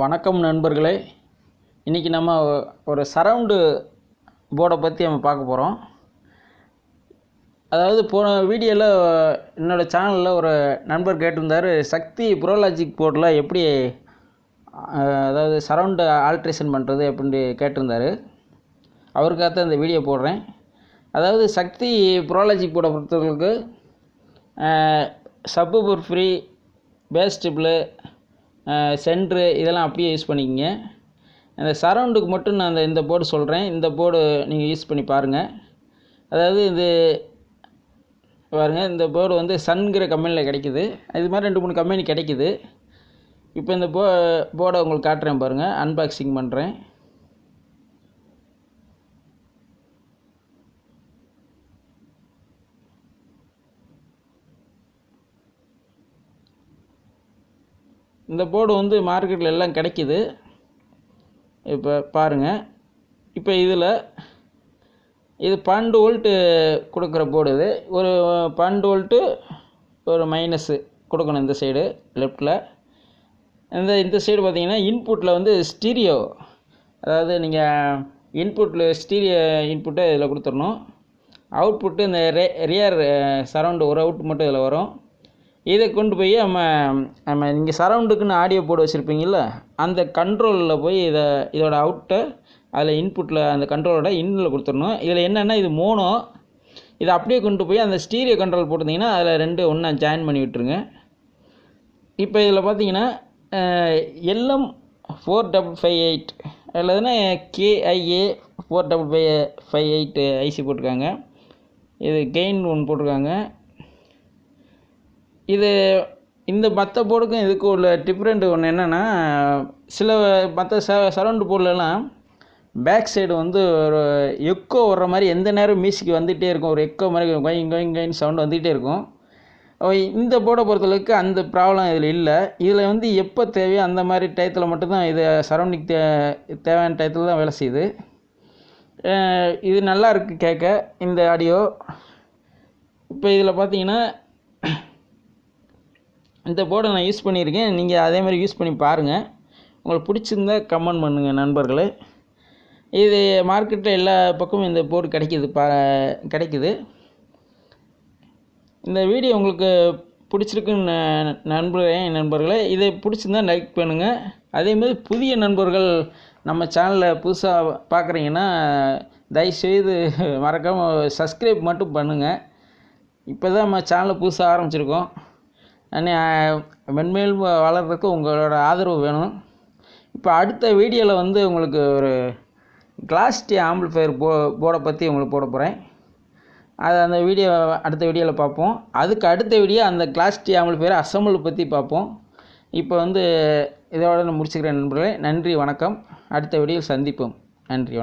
வணக்கம் நண்பர்களே. இன்றைக்கி நம்ம ஒரு சரவுண்டு போர்டை பற்றி நம்ம பார்க்க போகிறோம். அதாவது போன வீடியோவில் என்னோடய சேனலில் ஒரு நண்பர் கேட்டிருந்தார், சக்தி prologic போர்டில் எப்படி அதாவது சரவுண்டு ஆல்ட்ரேஷன் பண்ணுறது அப்படின்ட்டு கேட்டிருந்தார். அவருக்காக இந்த வீடியோ போடுறேன். அதாவது சக்தி prologic போர்டை பொறுத்தவர்களுக்கு subwoofer free, bass treble, centre இதெல்லாம் அப்படியே யூஸ் பண்ணிக்கோங்க. அந்த சரவுண்டுக்கு மட்டும் நான் இந்த போர்டு சொல்கிறேன். இந்த போர்டு நீங்கள் யூஸ் பண்ணி பாருங்கள். அதாவது இது பாருங்கள், இந்த போர்டு வந்து சன்கிற கம்பெனியில் கிடைக்குது. இது மாதிரி 2-3 கம்பெனி கிடைக்குது. இப்போ இந்த போர்டை உங்களுக்கு காட்டுறேன் பாருங்கள், அன்பாக்சிங் பண்ணுறேன். இந்த போர்டு வந்து மார்க்கெட்டில் எல்லாம் கிடைக்கிது. இப்போ பாருங்கள், இப்போ இது 12 வோல்ட்டு கொடுக்குற போர்டு. இது ஒரு 12 வோல்ட்டு ஒரு மைனஸு கொடுக்கணும் இந்த சைடு லெஃப்டில். இந்த சைடு பார்த்தீங்கன்னா இன்புட்டில் வந்து ஸ்டீரியோ, அதாவது நீங்கள் இன்புட்டில் ஸ்டீரியோ இன்புட்டை இதில் கொடுத்துடணும். அவுட்புட்டு இந்த ரியர் சரவுண்டு ஒரு அவுட் மட்டும் இதில் வரும். இதை கொண்டு போய் நம்ம நீங்கள் சரவுண்டுக்குன்னு ஆடியோ போர்டு வச்சுருப்பீங்கள்ல, அந்த கண்ட்ரோலில் போய் இதோட அவுட்டை அதில் இன்புட்டில் அந்த கண்ட்ரோலோட இன்னில் கொடுத்துடணும். இதில் என்னென்னா இது மோனோ, இதை அப்படியே கொண்டு போய் அந்த ஸ்டீரியோ கண்ட்ரோல் போட்டிருந்தீங்கன்னா அதில் 2 ஒன்றா ஜாயின் பண்ணி விட்டுருங்க. இப்போ இதில் பார்த்தீங்கன்னா LM4558 அல்லதுன்னா KIA 4558 ஐசி போட்டிருக்காங்க. இது கெயின் ஒன்று போட்டிருக்காங்க. இந்த மற்ற போர்டுக்கும் இதுக்கு உள்ள டிஃப்ரெண்ட் ஒன்று என்னென்னா, சில மற்ற சரவுண்டு போர்டுலலாம் பேக் சைடு வந்து ஒரு எக்கோ வர்ற மாதிரி எந்த நேரம் மியூசிக் வந்துகிட்டே இருக்கும். ஒரு எக்கோ மாதிரி கோயிங் சவுண்டு வந்துகிட்டே இருக்கும். இந்த போர்டை பொறுத்தளவுக்கு அந்த ப்ராப்ளம் இதில் இல்லை. இதில் வந்து எப்போ தேவையோ அந்த மாதிரி டயத்தில் மட்டும்தான் இது சரௌண்டிங் தேவையான டயத்தில் தான் வேலை செய்யுது. இது நல்லா இருக்குது கேட்க இந்த ஆடியோ. இப்போ இதில் பார்த்தீங்கன்னா இந்த போர்டை நான் யூஸ் பண்ணியிருக்கேன். நீங்கள் அதே மாதிரி யூஸ் பண்ணி பாருங்கள். உங்களுக்கு பிடிச்சிருந்தா கமெண்ட் பண்ணுங்கள் நண்பர்களே. இது மார்க்கெட்டில் எல்லா பக்கமும் இந்த போர்டு கிடைக்குது. இந்த வீடியோ உங்களுக்கு பிடிச்சிருக்குன்னு நண்பர்களே, இதை பிடிச்சிருந்தா லைக் பண்ணுங்கள். அதேமாதிரி புதிய நண்பர்கள் நம்ம சேனலில் புதுசாக பார்க்குறீங்கன்னா தயவுசெய்து மறக்காமல் சப்ஸ்கிரைப் மட்டும் பண்ணுங்கள். இப்போ தான் நம்ம சேனலை புதுசாக ஆரம்பிச்சிருக்கோம். மென்மேலும் வளர்கிறதுக்கு உங்களோட ஆதரவு வேணும். இப்போ அடுத்த வீடியோவில் வந்து உங்களுக்கு ஒரு கிளாஸ் டி ஆம்பிளிஃபையர் போர்டை பற்றி உங்களுக்கு போட போகிறேன். அதை அந்த அடுத்த வீடியோவில் பார்ப்போம். அதுக்கு அடுத்த வீடியோ அந்த கிளாஸ் டி ஆம்பிளிஃபையர் அசம்பிள் பற்றி பார்ப்போம். இப்போ வந்து இதோட நான் முடிச்சுக்கிறேன் நண்பர்களே. நன்றி, வணக்கம். அடுத்த வீடியோவில் சந்திப்போம். நன்றி.